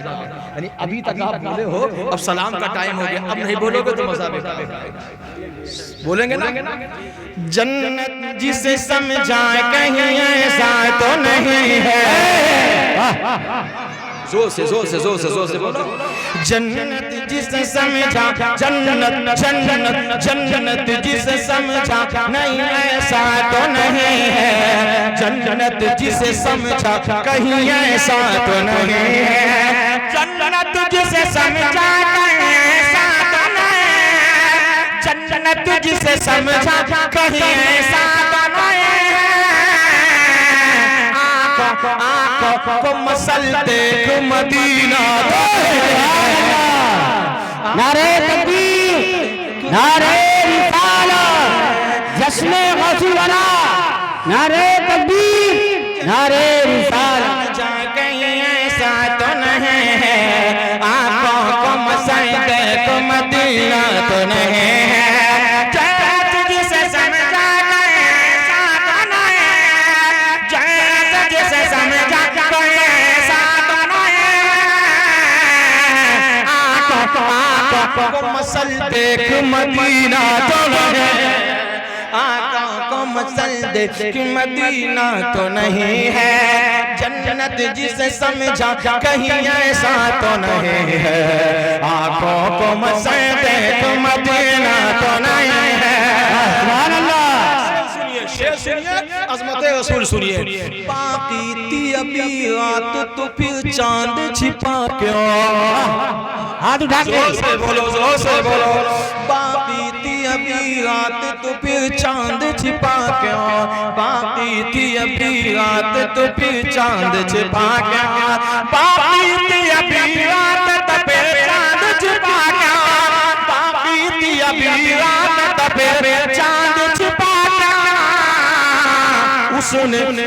यानी अभी तक आप बोले हो, अब सलाम का टाइम हो गया, अब नहीं बोलोगे तो मजा बेकार बोलेंगे ना। जन्नत जिसे समझा कहीं ऐसा तो नहीं है, जोर से बोलो। जन्नत जिसे समझा, जन्नत जन्नत जन्नत जिसे समझा नहीं ऐसा तो नहीं है, जन्नत जिसे समझा कहीं ऐसा तो नहीं है, जन्नत जिसे समझा कहीं ऐसा तो नहीं है, जन्नत जिसे समझा कहीं ऐसा तो नहीं है। आँखों को मसल देख मदीना, नारे तकबीर, नारे रिसालत, जश्न गौसिया, नारे तकबीर, नारे रिसालत। जा कहीं ऐसा तो नहीं है, आँखों को मसल देख मदीना तो नहीं है, जन्नत जिसे समझा कहीं ऐसा तो नहीं है, जन्नत जिसे समझा कहीं ऐसा तो नहीं है। आँखों को मसल देख मदीना तो नहीं है, आँखों को मसल देख मदीना तो नहीं है, जन्नत जिसे समझा कहीं ऐसा तो नहीं है, आँखों को मसल देख मदीना तो नहीं है। सुभान अल्लाह। शेर सुनिए, अज़मत रसूल सुनिए। बाकी थी अभी रात तो फिर चांद छिपा क्यों, हाथ उठा के जोर से बोलो। बाकी थी अभी रात तो फिर चांद छिपा क्यों, बाकी थी अभी रात तो फिर चांद छिपा क्यों, बाकी थी अभी रात तो फिर चांद छिपा क्यों, बाकी थी अभी रात तो फिर चांद छिपा क्यों।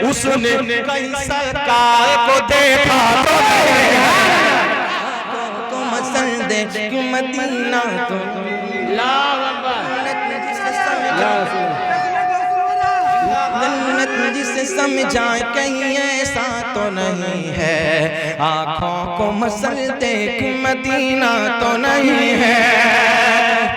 उसने कई सरकार को देखा तो को मसल दे कि मदीना तो जन्नत जिसे समझा कहीं ऐसा तो नहीं है, आँखों को मसल दे कि मदीना तो नहीं है।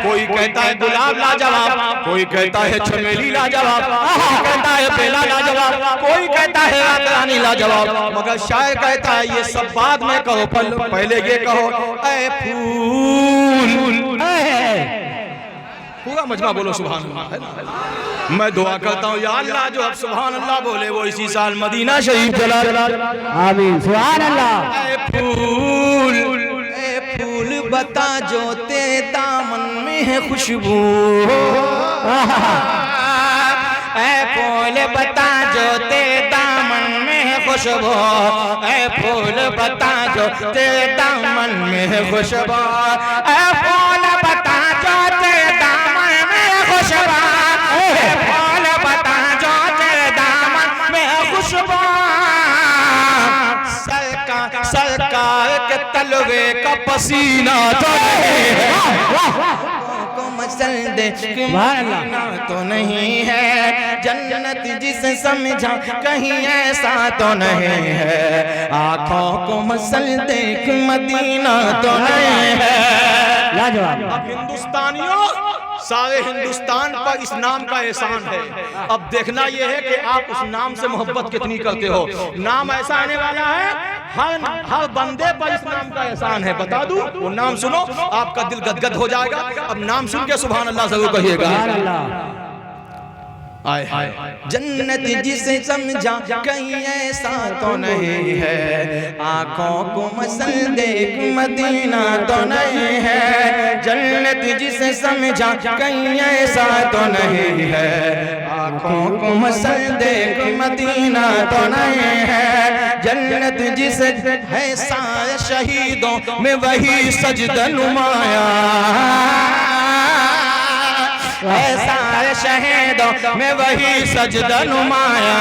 कोई कहता है गुलाब लाजवाब, कोई कहता है चमेली लाजवाब, कोई कहता है बेला लाजवाब, कोई कहता है रानी लाजवाब, मगर शायर कहता है ये सब बाद में कहो, पहले ये कहो ऐ फूल। पूरा मजमा बोलो सुभान अल्लाह। मैं दुआ करता हूँ या अल्लाह जो अब सुभान अल्लाह बोले वो इसी साल मदीना शरीफ चला। आमीन सुभान अल्लाह। ऐ फूल बता जो तेरे दामन में है खुशबू, ऐ फूल बता जो तेरे दामन में है खुशबू, ऐ फूल बता जो तेरे दामन में है खुशबू, ऐ फूल बता जो तेरे दामन में है खुशबू, ऐ फूल बता जो तेरे दामन में है खुशबू। सरकार के तलवे का पसीना तो नहीं है, को मसल दे कि मदीना तो नहीं है, जन्नत जिसे समझा कहीं ऐसा तो नहीं है, आँखों को मसल दे कि मदीना तो नहीं है। लाजवाब। अब हिंदुस्तानियों सारे हिंदुस्तान पर इस नाम का एहसान है। अब देखना यह है कि आप उस नाम से मोहब्बत कितनी करते हो। नाम ऐसा आने वाला है, हर बंदे पर इस नाम का एहसान है। बता दूं, वो नाम सुनो आपका दिल गदगद हो जाएगा। अब नाम सुन के सुभान अल्लाह जरूर कहिएगा। आए हाय। जन्नत जिसे समझा कहीं ऐसा तो नहीं है, आँखों को मसल देख मदीना तो नहीं है, जन्नत जिसे समझा कहीं ऐसा तो नहीं है, आँखों को मसल देख मदीना तो नहीं है, जन्नत जिसे है सारे शहीदों में वही सजदा नुमाया, है सारे शहीदों में वही सजदा नुमाया,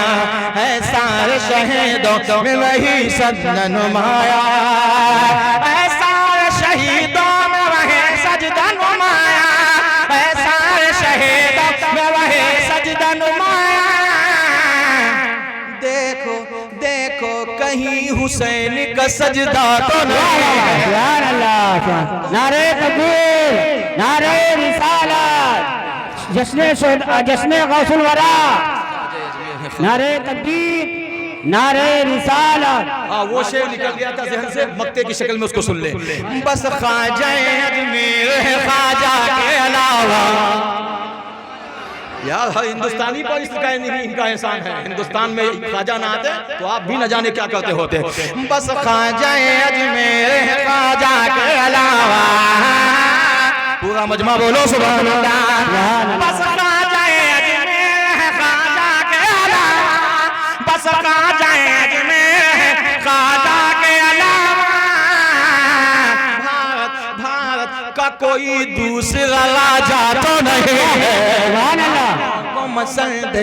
है सारे शहीदों में वही सजदा नुमाया, है सारे शहीदों में वही सजदा नुमाया, है सारे शहीदों में वही सजदा नुमाया। देखो देखो कहीं हुसैन का का सजदा तो नहीं है। सुभान अल्लाह, नारे तकबीर, नारे रिसालत, जश्न गौसुल वरा, नारे तकबीर, नारे रिसालत। हाँ, वो शेर निकल गया था जहन से, मक्ते की शक्ल में उसको सुन ले। बस ख्वाजा अजमेर है ख्वाजा के अलावा। यार हर हिंदुस्तानी पर इसका इनका एहसान है। हिंदुस्तान में ख्वाजा ना आते तो आप भी न जाने क्या करते होते। बस ख्वाजा अजमेर है ख्वाजा के अलावा। पूरा मजमा बोलो सुभान अल्लाह। बस ख्वाजा अजमेर है ख्वाजा के अलावा। बस ख्वाजा अजमेर है ख्वाजा के अलावा। भारत का कोई दूसरा राजा तो नहीं है। मसल्द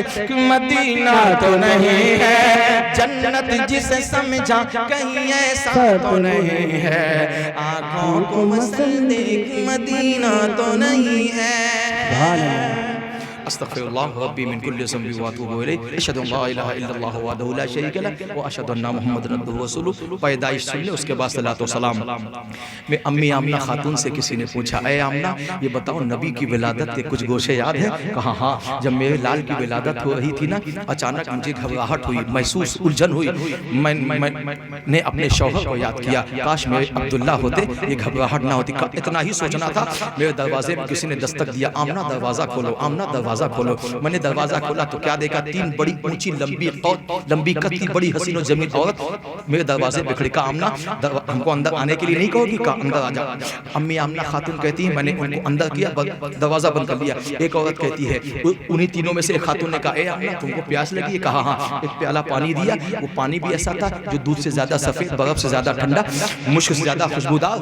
मदीना तो नहीं है। जन्नत जिसे समझा कहीं ऐसा तो नहीं है। आँखों को मसल्द मदीना तो नहीं है। अस्तगफिरुल्लाह रब्बी मिन कुल्ली ज़ंबि व अतूबु इलैह। अशहदु अन ला इलाहा इल्लल्लाह वहदहु ला शरीका लह व अशहदु अन्ना मुहम्मदन अब्दुहु व रसूलुहु। पैदाइश सुन ले, उसके बाद सलातो सलाम। मैं अम्मी आमना खातून से किसी ने पूछा, ए आमना ये बताओ नबी की विलादत के कुछ गोशे याद है? कहा हाँ, जब मेरे लाल की विलादत हो रही थी ना, अचानक मुझे घबराहट हुई, महसूस उलझन हुई। मैंने अपने शौहर को याद किया, काश मेरे अब्दुल्ला होते ये घबराहट ना होती। इतना ही सोचना था, मेरे दरवाजे में किसी ने दस्तक दिया, आमना दरवाजा खोलो, आमना दरवाजा खोलो। मैंने दरवाजा खोला तो क्या देखा, तीन बड़ी ऊंची लंबी कत्ती बड़ी हसीन और जमीन औरत मेरे दरवाजे पे खड़ी। कहा आमना हमको अंदर आने के लिए नहीं कहोगी? कहा अंदर आ जा। अम्मी आमना खातून कहती है मैंने उनको अंदर किया, दरवाजा बंद कर लिया। एक औरत कहती है, उन्हीं तीनों में से एक खातून ने कहा, ए आमना तुमको प्यास लगी है? कहा हाँ। एक प्याला पानी दिया, वो पानी भी ऐसा था जो दूध से ज्यादा सफेद, बर्फ से ज्यादा ठंडा, मुश्क से ज्यादा खुशबूदार,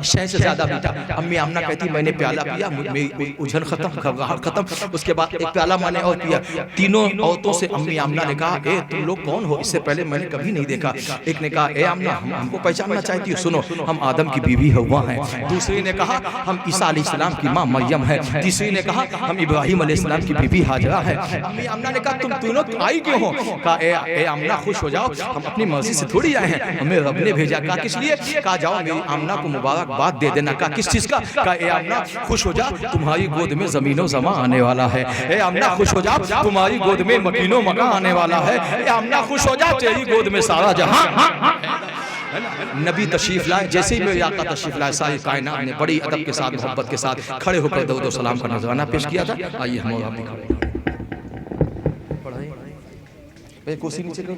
शहद से ज्यादा मीठा। अम्मी आमना कहती है मैंने प्याला पिया, मेरी उलझन खत्म, घबराहट खत्म। उसके बाद एक प्याला मैंने और पिया। तीनों औरतों से अम्मी आमना ने कहा, ए तुम लोग कौन हो? इससे पहले मैंने कभी नहीं देखा। एक ने कहा, ए आमना हमको पहचानना चाहती हो? सुनो, हम आदम की बीवी हव्वा हैं। दूसरी ने कहा, हम ईसा अलैहिस्सलाम की माँ मरियम है। तीसरी ने कहा, हम इब्राहिम अलैहिस्सलाम की बीवी हाजरा है। अम्मी आमना ने कहा, तुम तीनों आई क्यों हो? कहा ए आमना खुश हो जाओ, हम अपनी मर्जी से थोड़ी आए हैं, हमें रब ने भेजा। कहा किस लिए? कहा जाओ मेरी आमना को मुबारकबाद दे देना। कहा किस चीज का? कहा ए आमना खुश हो जा, तुम्हारी गोद में जमीनो जमा आने वाला है। ए आमना खुश हो जा, तुम्हारी गोद में मकीनो मका आने वाला है। ए आमना खुश हो जा, तेरी गोद में सारा जहां। नबी तशरीफ लाए, जैसे ही मेरे आका तशरीफ लाए, सारी कायनात ने बड़ी अदब के साथ, मोहब्बत के साथ खड़े होकर दरूद और सलाम का नजराना पेश किया था। आइए हम और आप भी खड़े। कुर्सी नीचे करो।